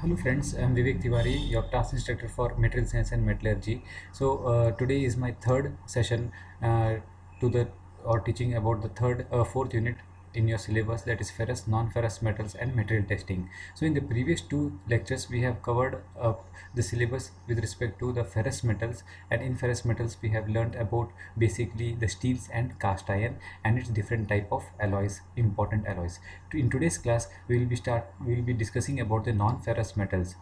Hello friends, I'm Vivek Tiwari, your class instructor for Material Science and Metallurgy. Today is my third session to the or teaching about the fourth unit in your syllabus, that is ferrous, non-ferrous metals and material testing. So in the previous two lectures we have covered the syllabus with respect to the ferrous metals, and in ferrous metals we have learned about basically the steels and cast iron and its different type of alloys, important alloys. In today's class we will be discussing about the non-ferrous metals.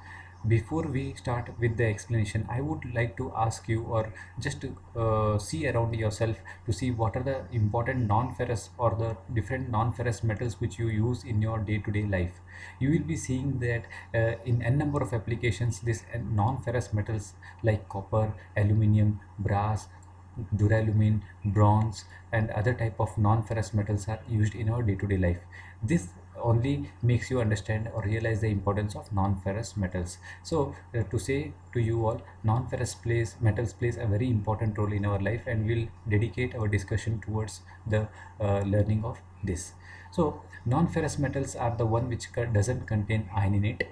Before we start with the explanation, I would like to ask you, or just see around yourself to see what are the important non-ferrous or the different non-ferrous metals which you use in your day-to-day life. You will be seeing that in n number of applications this non-ferrous metals like copper, aluminium, brass, duralumin, bronze and other type of non-ferrous metals are used in our day-to-day life. This only makes you understand or realize the importance of non-ferrous metals. So to say to you all, non-ferrous metals plays a very important role in our life, and we'll dedicate our discussion towards the learning of this. So non-ferrous metals are the one which doesn't contain iron in it,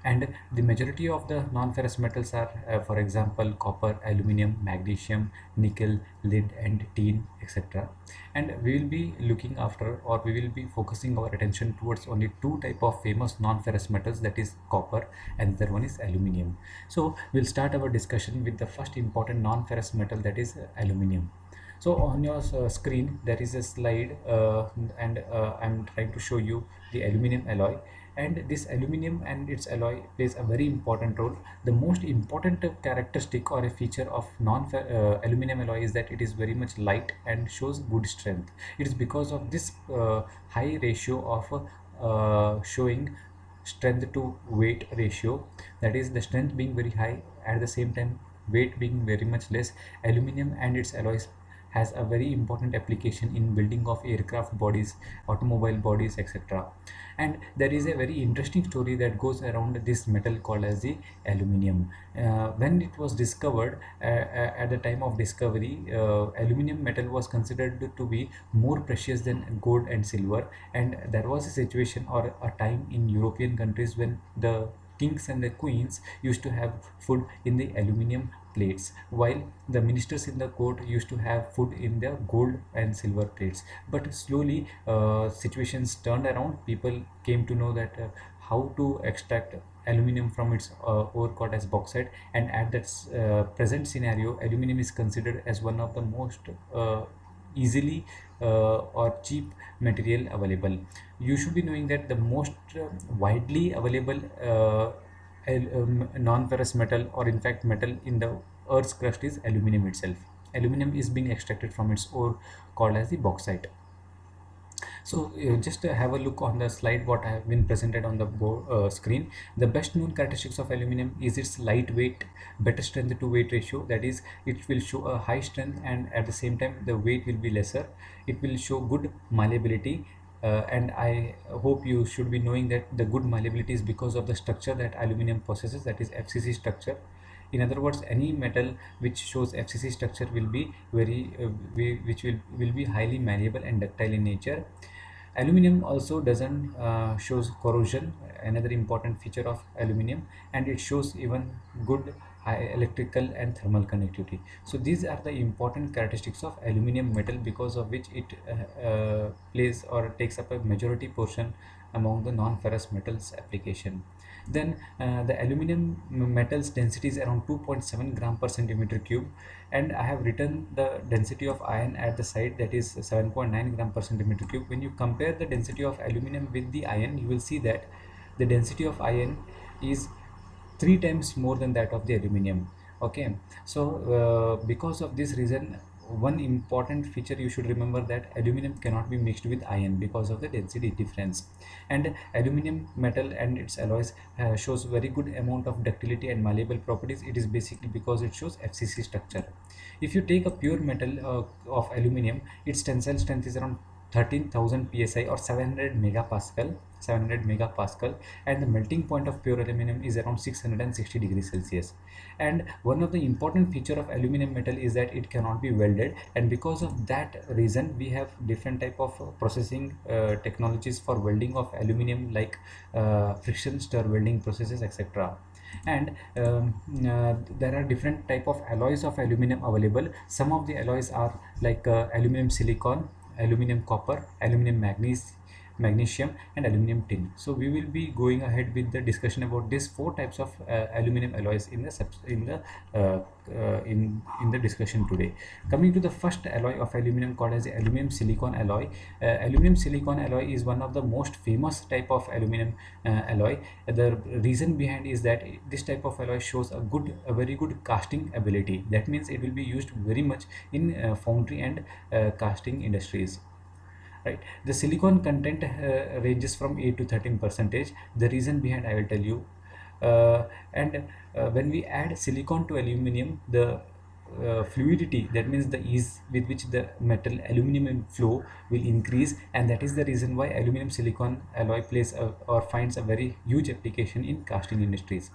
and the majority of the non-ferrous metals are for example copper, aluminum, magnesium, nickel, lead and tin, etc. And we will be looking after, or we will be focusing our attention towards only two type of famous non-ferrous metals, that is copper and the other one is aluminum. So we'll start our discussion with the first important non-ferrous metal, that is aluminum. So on your screen there is a slide, and I'm trying to show you the aluminum alloy, and this aluminum and its alloy plays a very important role. The most important characteristic or a feature of aluminum alloy is that it is very much light and shows good strength. It is because of this high ratio of showing strength to weight ratio, that is the strength being very high at the same time weight being very much less. Aluminum and its alloys has a very important application in building of aircraft bodies, automobile bodies, etc. And there is a very interesting story that goes around this metal called as the aluminium. When it was discovered, at the time of discovery, aluminum metal was considered to be more precious than gold and silver, and there was a situation or a time in European countries when the kings and the queens used to have food in the aluminium plates, while the ministers in the court used to have food in their gold and silver plates. But slowly situations turned around. People came to know that how to extract aluminum from its ore called as bauxite, and at that present scenario aluminum is considered as one of the most easily or cheap material available. You should be knowing that the most widely available non-ferrous metal, or in fact metal in the earth's crust, is aluminum itself. Aluminum is being extracted from its ore called as the bauxite. So just have a look on the slide what I have been presented on the screen. The best known characteristics of aluminum is its lightweight, better strength to weight ratio, that is it will show a high strength and at the same time the weight will be lesser. It will show good malleability, and I hope you should be knowing that the good malleability is because of the structure that aluminum possesses, that is FCC structure. In other words, any metal which shows FCC structure will be which will be highly malleable and ductile in nature. Aluminum also doesn't shows corrosion, another important feature of aluminum, and it shows even good high electrical and thermal conductivity. So these are the important characteristics of aluminum metal, because of which it plays or takes up a majority portion among the non-ferrous metals application. Then the aluminum metals density is around 2.7 gram per centimeter cube, and I have written the density of iron at the side, that is 7.9 gram per centimeter cube. When you compare the density of aluminum with the iron, you will see that the density of iron is 3 times more than that of the aluminum. Okay, so because of this reason, one important feature you should remember, that aluminum cannot be mixed with iron because of the density difference. And aluminum metal and its alloys shows very good amount of ductility and malleable properties. It is basically because it shows FCC structure. If you take a pure metal of aluminum, its tensile strength is around 13,000 psi or 700 megapascal, and the melting point of pure aluminum is around 660 degrees Celsius. And one of the important feature of aluminum metal is that it cannot be welded, and because of that reason we have different type of processing technologies for welding of aluminum, like friction stir welding processes, etc. And there are different type of alloys of aluminum available. Some of the alloys are like aluminum silicon, aluminum copper, aluminum magnesium, and aluminum tin. So we will be going ahead with the discussion about these four types of aluminum alloys in the discussion today. Coming to the first alloy of aluminum, called as the aluminum silicon alloy. Aluminum silicon alloy is one of the most famous type of aluminum alloy. The reason behind is that this type of alloy shows a very good casting ability. That means it will be used very much in foundry and casting industries. Right, the silicon content ranges from 8 to 13%. The reason behind I will tell you. And when we add silicon to aluminum, the fluidity, that means the ease with which the metal aluminum flow, will increase, and that is the reason why aluminum silicon alloy or finds a very huge application in casting industries.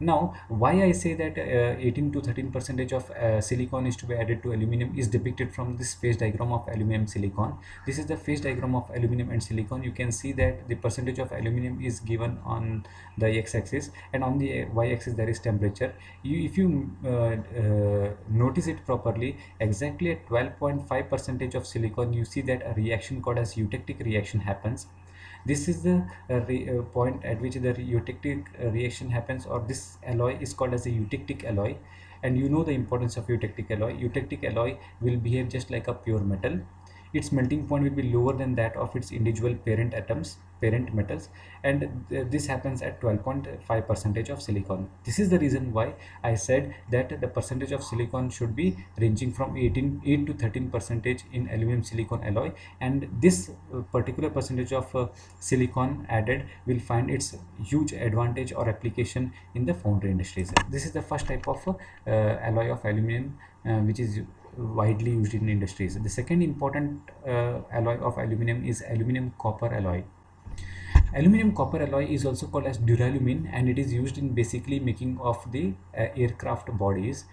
Now, why I say that 18 to 13% of silicon is to be added to aluminum is depicted from this phase diagram of aluminum silicon. This is the phase diagram of aluminum and silicon. You can see that the percentage of aluminum is given on the x-axis, and on the y-axis there is temperature. If you notice it properly, exactly at 12.5% of silicon, you see that a reaction called as eutectic reaction happens. This is the point at which the eutectic reaction happens, or this alloy is called as a eutectic alloy. And you know the importance of eutectic alloy. Eutectic alloy will behave just like a pure metal. Its melting point will be lower than that of its individual parent metals, and this happens at 12.5% of silicon. This is the reason why I said that the percentage of silicon should be ranging from 8 to 13% in aluminum silicon alloy, and this particular percentage of silicon added will find its huge advantage or application in the foundry industries. This is the first type of alloy of aluminum which is widely used in industries. The second important alloy of aluminum is aluminum copper alloy. Aluminum copper alloy is also called as duralumin, and it is used in basically making of the aircraft bodies.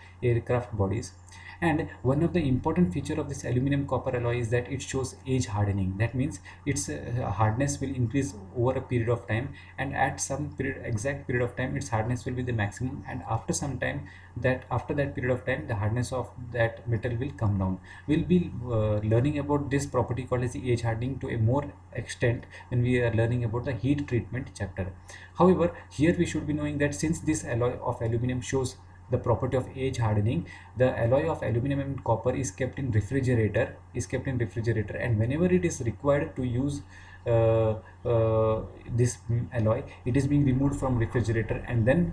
And one of the important feature of this aluminum copper alloy is that it shows age hardening. That means its hardness will increase over a period of time, and at some exact period of time its hardness will be the maximum, and after some time, after that period of time, the hardness of that metal will come down. We'll be learning about this property called as the age hardening to a more extent when we are learning about the heat treatment chapter. However, here we should be knowing that since this alloy of aluminum shows the property of age hardening, the alloy of aluminum and copper is kept in refrigerator, and whenever it is required to use this alloy, it is being removed from refrigerator and then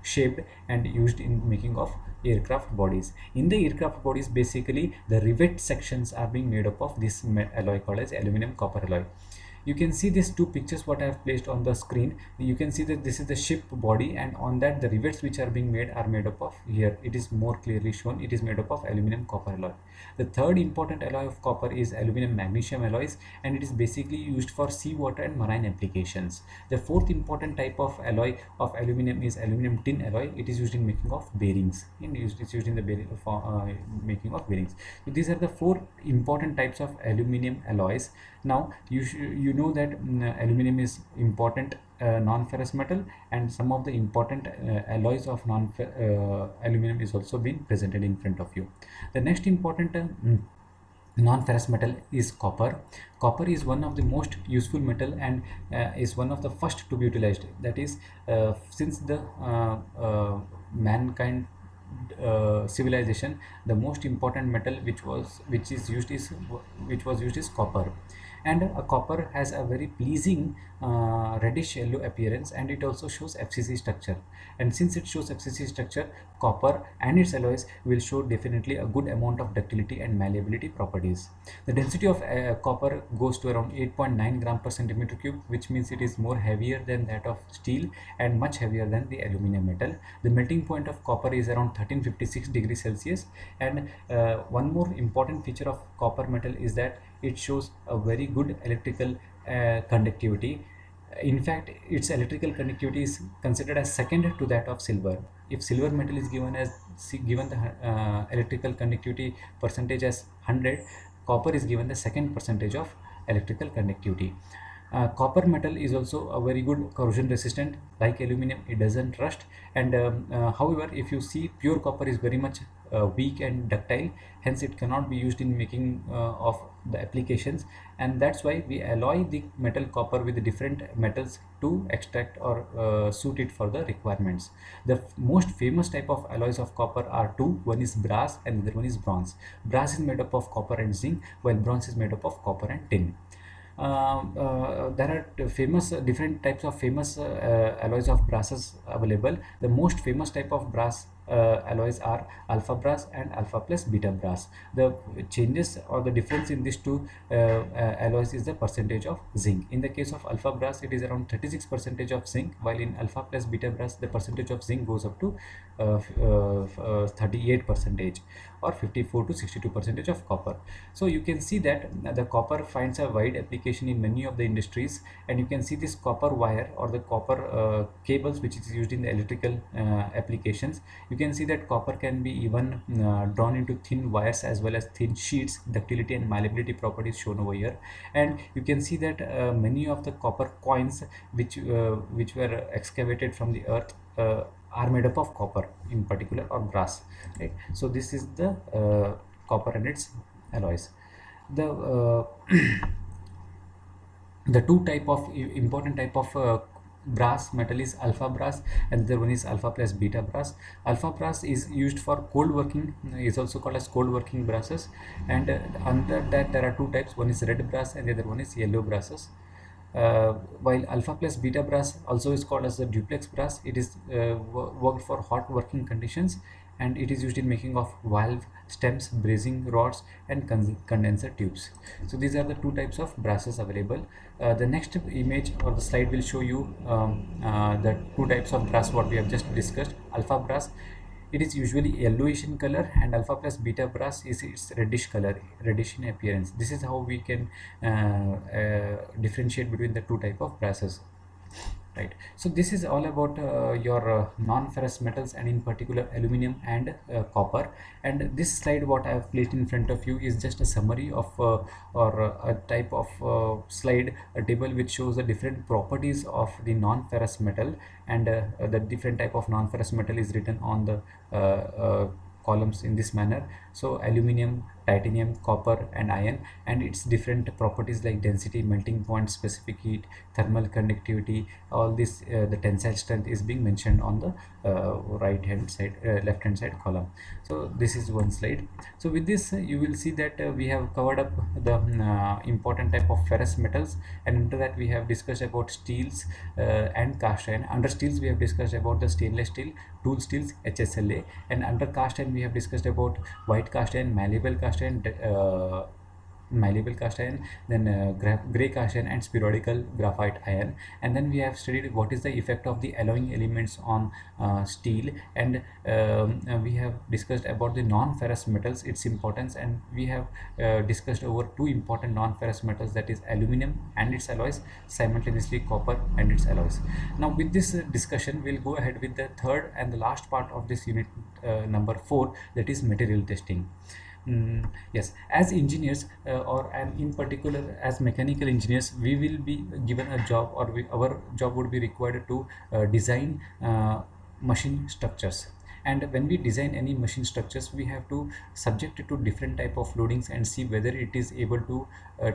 shaped and used in making of aircraft bodies. In the aircraft bodies, basically the rivet sections are being made up of this alloy called as aluminum copper alloy. You can see these two pictures what I have placed on the screen. You can see that this is the ship body, and on that the rivets which are being made are made up of, here it is more clearly shown, it is made up of aluminum copper alloy. The third important alloy of copper is aluminum magnesium alloys, and it is basically used for seawater and marine applications. The fourth important type of alloy of aluminum is aluminum tin alloy. It is used in making of bearings. It's used in the making of bearings. So these are the four important types of aluminum alloys. Now you know that aluminum is important non-ferrous metal, and some of the important alloys of aluminum is also being presented in front of you. The next important non-ferrous metal is copper. Copper is one of the most useful metal and is one of the first to be utilized. That is, since the mankind civilization, the most important metal which was used is copper. And copper has a very pleasing reddish yellow appearance, and it also shows FCC structure. And since it shows FCC structure, copper and its alloys will show definitely a good amount of ductility and malleability properties. The density of copper goes to around 8.9 gram per centimeter cube, which means it is more heavier than that of steel and much heavier than the aluminum metal. The melting point of copper is around 1356 degrees Celsius. And one more important feature of copper metal is that it shows a very good electrical conductivity. In fact, its electrical conductivity is considered as second to that of silver. If silver metal is given the electrical conductivity percentage as 100, copper is given the second percentage of electrical conductivity. Copper metal is also a very good corrosion resistant. Like aluminum, it doesn't rust. And however, if you see, pure copper is very much weak and ductile, hence it cannot be used in making of the applications. And that's why we alloy the metal copper with different metals to extract or suit it for the requirements. The most famous type of alloys of copper are two. One is brass and the other one is bronze. Brass is made up of copper and zinc, while bronze is made up of copper and tin. There are famous different types of famous alloys of brasses available. The most famous type of brass alloys are alpha brass and alpha plus beta brass. The changes or the difference in these two alloys is the percentage of zinc. In the case of alpha brass, it is around 36% of zinc, while in alpha plus beta brass the percentage of zinc goes up to 38% or 54 to 62% of copper. So you can see that the copper finds a wide application in many of the industries, and you can see this copper wire or the copper cables which is used in the electrical applications. You can see that copper can be even drawn into thin wires as well as thin sheets. Ductility and malleability properties shown over here. And you can see that many of the copper coins which were excavated from the earth are made up of copper in particular, or brass, right? So this is the copper and its alloys. The the two type of important type of brass metal is alpha brass, and the one is alpha plus beta brass. Alpha brass is used for cold working, is also called as cold working brasses. And under that there are two types. One is red brass and the other one is yellow brasses. While alpha plus beta brass also is called as the duplex brass, it is worked for hot working conditions, and it is used in making of valve stems, brazing rods, and condenser tubes. So these are the two types of brasses available. The next image or the slide will show you the two types of brass what we have just discussed. Alpha brass, it is usually yellowish in color, and alpha plus beta brass is its reddish color, reddish in appearance. This is how we can differentiate between the two type of brasses, right? So this is all about your non-ferrous metals, and in particular aluminum and copper. And this slide what I have placed in front of you is just a summary of or a type of slide, a table which shows the different properties of the non-ferrous metal, and the different type of non-ferrous metal is written on the columns in this manner. So aluminum, titanium, copper, and iron, and its different properties like density, melting point, specific heat, thermal conductivity, all this the tensile strength is being mentioned on the right hand side, left hand side column. So this is one slide. So with this you will see that we have covered up the important type of ferrous metals, and into that we have discussed about steels and cast iron. Under steels we have discussed about the stainless steel, tool steels, HSLA, and under cast iron we have discussed about white cast iron, malleable cast iron, then gray cast iron, and spherical graphite iron. And then we have studied what is the effect of the alloying elements on steel, and we have discussed about the non-ferrous metals, its importance, and we have discussed over two important non-ferrous metals, that is aluminum and its alloys, simultaneously copper and its alloys. Now with this discussion we'll go ahead with the third and the last part of this unit, number 4, that is material testing. Yes, as engineers and in particular as mechanical engineers, we will be given a job, or our job would be required to design machine structures. And when we design any machine structures, we have to subject it to different type of loadings and see whether it is able to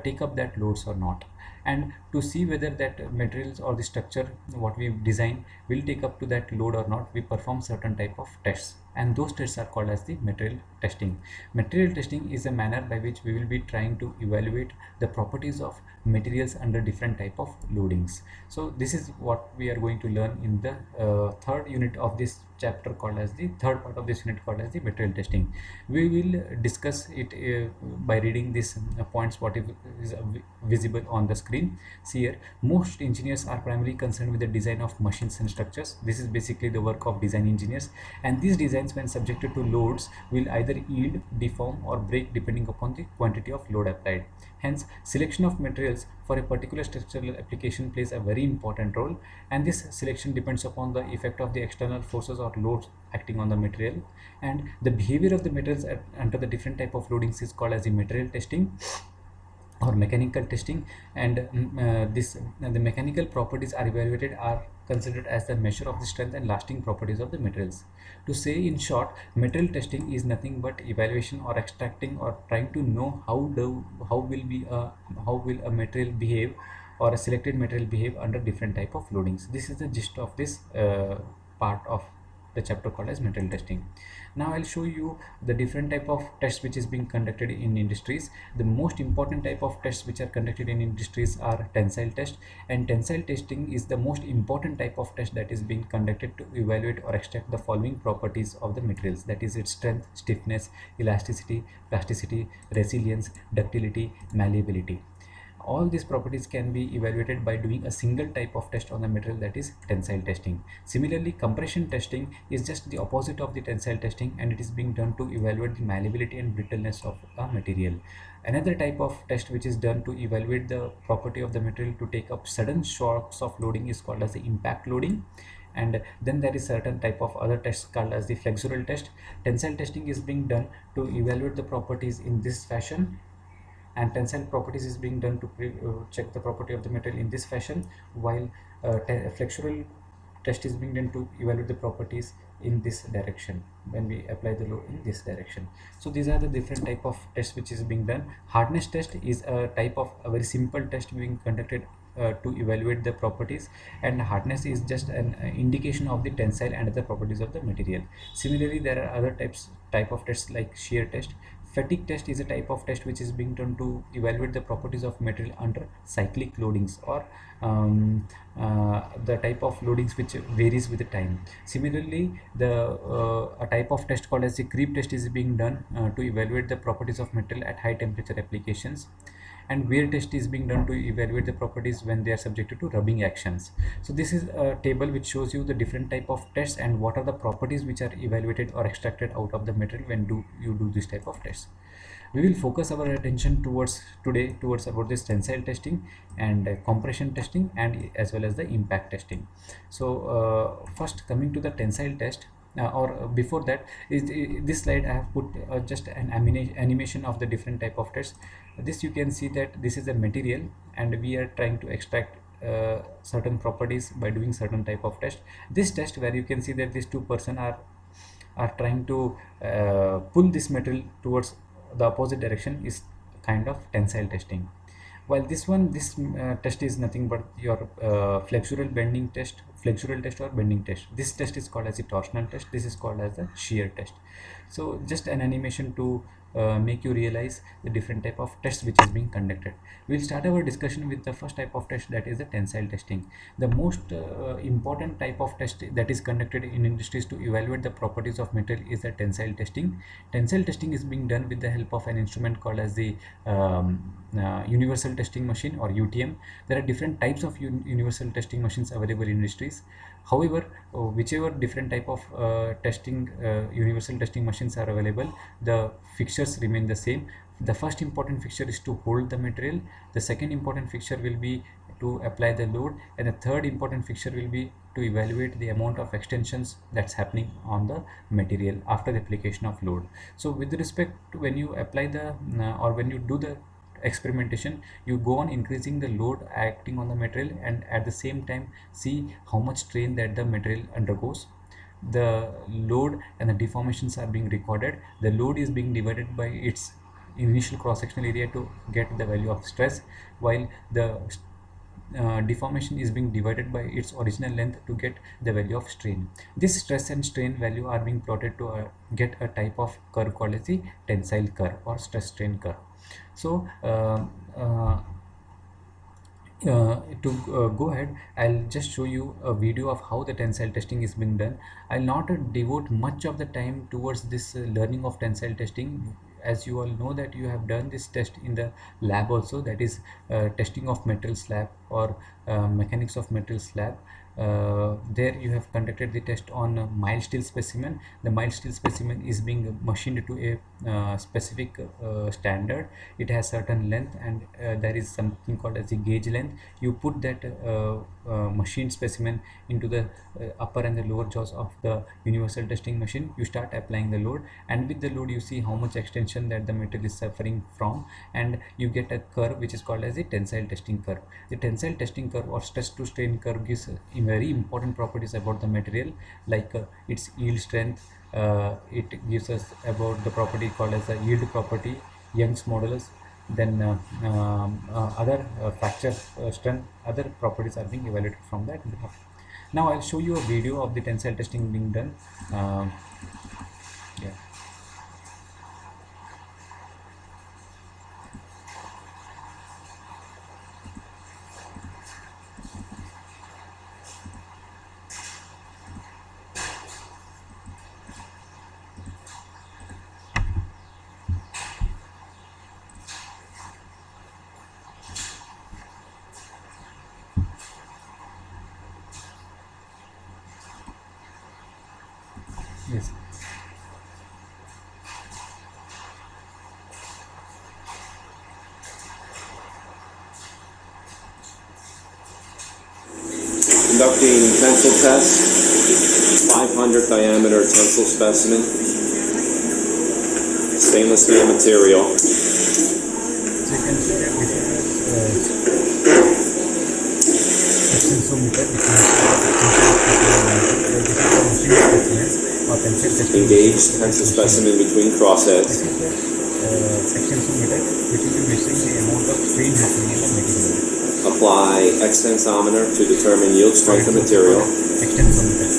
take up that loads or not. and to see whether that materials or the structure what we design will take up to that load or not, we perform certain type of tests, and those tests are called as the material testing. Material testing is a manner by which we will be trying to evaluate the properties of materials under different type of loadings. So this is what we are going to learn in the third unit of this chapter, called as the third part of this unit, called as the material testing. We will discuss it by reading these points what is visible on the screen. See here, most engineers are primarily concerned with the design of machines and structures. This is basically the work of design engineers, and these designs when subjected to loads will either yield, deform or break depending upon the quantity of load applied. Hence, selection of materials for a particular structural application plays a very important role, and this selection depends upon the effect of the external forces or loads acting on the material, and the behavior of the materials under the different type of loadings is called as the material testing or mechanical testing. And the mechanical properties are evaluated are considered as the measure of the strength and lasting properties of the materials. To say in short, material testing is nothing but evaluation or extracting or trying to know how will a material behave, or a selected material behave under different type of loadings. This is the gist of this part of the chapter called as material testing. Now I'll show you the different type of tests which is being conducted in industries. The most important type of tests which are conducted in industries are tensile test, and tensile testing is the most important type of test that is being conducted to evaluate or extract the following properties of the materials, that is its strength, stiffness, elasticity, plasticity, resilience, ductility, malleability. All these properties can be evaluated by doing a single type of test on the material, that is tensile testing. Similarly, compression testing is just the opposite of the tensile testing, and it is being done to evaluate the malleability and brittleness of a material. Another type of test which is done to evaluate the property of the material to take up sudden shocks of loading is called as the impact loading. And then there is certain type of other tests called as the flexural test. Tensile testing is being done to evaluate the properties in this fashion, and tensile properties is being done to check the property of the material in this fashion, while flexural test is being done to evaluate the properties in this direction when we apply the load in this direction. So these are the different type of tests which is being done. Hardness test is a type of a very simple test being conducted to evaluate the properties, and hardness is just an indication of the tensile and other properties of the material. Similarly, there are other type of tests like shear test. Fatigue test is a type of test which is being done to evaluate the properties of material under cyclic loadings, or the type of loadings which varies with the time. Similarly, a type of test called as the creep test is being done to evaluate the properties of material at high temperature applications, and wear test is being done to evaluate the properties when they are subjected to rubbing actions. So this is a table which shows you the different type of tests and what are the properties which are evaluated or extracted out of the material when you do this type of tests. We will focus our attention towards about this tensile testing and compression testing, and as well as the impact testing. So first, coming to the tensile test, or before that, this slide I have put just an animation of the different type of tests. This you can see that this is a material, and we are trying to extract certain properties by doing certain type of test. This test where you can see that these two person are trying to pull this material towards the opposite direction is kind of tensile testing. While this test is nothing but your flexural test or bending test. This test is called as a torsional test. This is called as a shear test. So just an animation to make you realize the different type of tests which is being conducted. We'll start our discussion with the first type of test, that is the tensile testing. The most important type of test that is conducted in industries to evaluate the properties of material is the tensile testing. Tensile testing is being done with the help of an instrument called as the universal testing machine, or UTM. There are different types of universal testing machines available in industries. However, whichever different type of universal testing machines are available, the fixtures remain the same. The first important fixture is to hold the material. The second important fixture will be to apply the load, and the third important fixture will be to evaluate the amount of extensions that's happening on the material after the application of load. So with respect to when you apply the or when you do the experimentation, you go on increasing the load acting on the material, and at the same time see how much strain that the material undergoes. The load and the deformations are being recorded. The load is being divided by its initial cross-sectional area to get the value of stress, while the deformation is being divided by its original length to get the value of strain. This stress and strain value are being plotted to get a type of curve called as the tensile curve or stress strain curve. So to go ahead, I'll just show you a video of how the tensile testing is being done. I'll not devote much of the time towards this learning of tensile testing, as you all know that you have done this test in the lab also, that is testing of metal slab or mechanics of metal slab. There you have conducted the test on a mild steel specimen. The mild steel specimen is being machined to a specific standard. It has certain length, and there is something called as the gauge length. You put that machined specimen into the upper and the lower jaws of the universal testing machine. You start applying the load, and with the load you see how much extension that the metal is suffering from, and you get a curve which is called as the tensile testing curve. The tensile testing curve or stress to strain curve gives very important properties about the material, like its yield strength. It gives us about the property called as the yield property, Young's modulus. Then other fracture strength, other properties are being evaluated from that graph. Now I'll show you a video of the tensile testing being done. Yeah. Yes. Conducting tensile test, 500 diameter tensile specimen, stainless steel material. So you can see that this is extensometer, Engaged tensile specimen between crossheads. This is the extensometer, which will be measuring the amount of strain happening in the material. Apply extensometer to determine yield strength of material. Extensometer.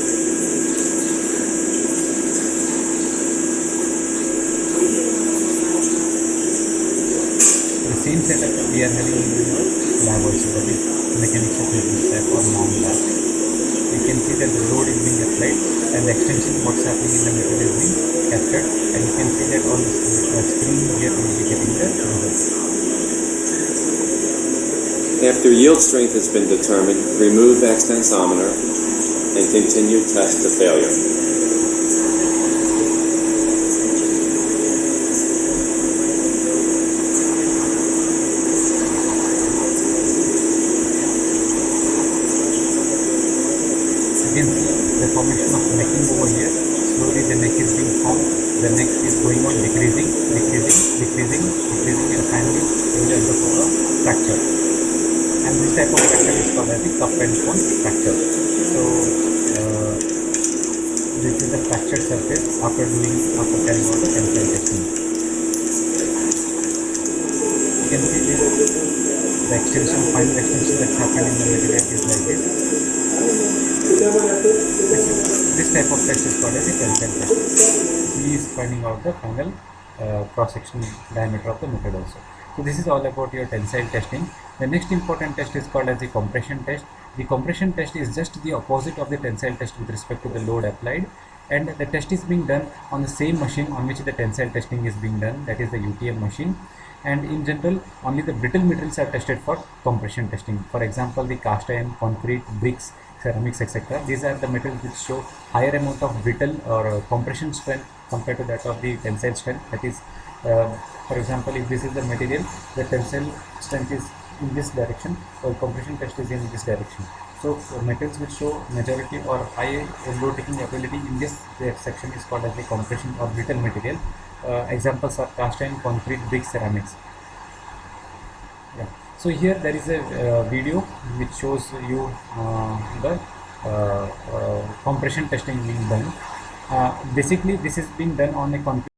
The same setup we are having in the lab also, that is mechanics of metal slab or non-lab. You can see that the load is being applied and the extension what's happening in the metal is being captured, and you can see that on the screen here we will be getting the results. After yield strength has been determined, remove extensometer and continue test to failure. You can see the formation of necking over here. Slowly the neck is being formed. The neck is going on decreasing, and finally you will enter for a fracture. And this type of fracture is called as the cup and cone fracture. So this is the fractured surface after carrying out the tensile testing. You can see this, the extension, final extension that's happened in the material is like this. This type of test is called as a tensile test. He is finding out the final cross-section diameter of the metal also. So this is all about your tensile testing. The next important test is called as the compression test. The compression test is just the opposite of the tensile test with respect to the load applied, and the test is being done on the same machine on which the tensile testing is being done, that is the UTM machine. And in general, only the brittle materials are tested for compression testing. For example, the cast iron, concrete, bricks, ceramics, etc. These are the metals which show higher amount of brittle or compression strength compared to that of the tensile strength. That is, for example, if this is the material, the tensile strength is in this direction, while compression test is in this direction. So metals which show majority or high load taking ability in this section is called as the compression or brittle material. Examples are cast iron, concrete, bricks, ceramics. Yeah. So here there is a video which shows you the compression testing being done. Basically, this is being done on a concrete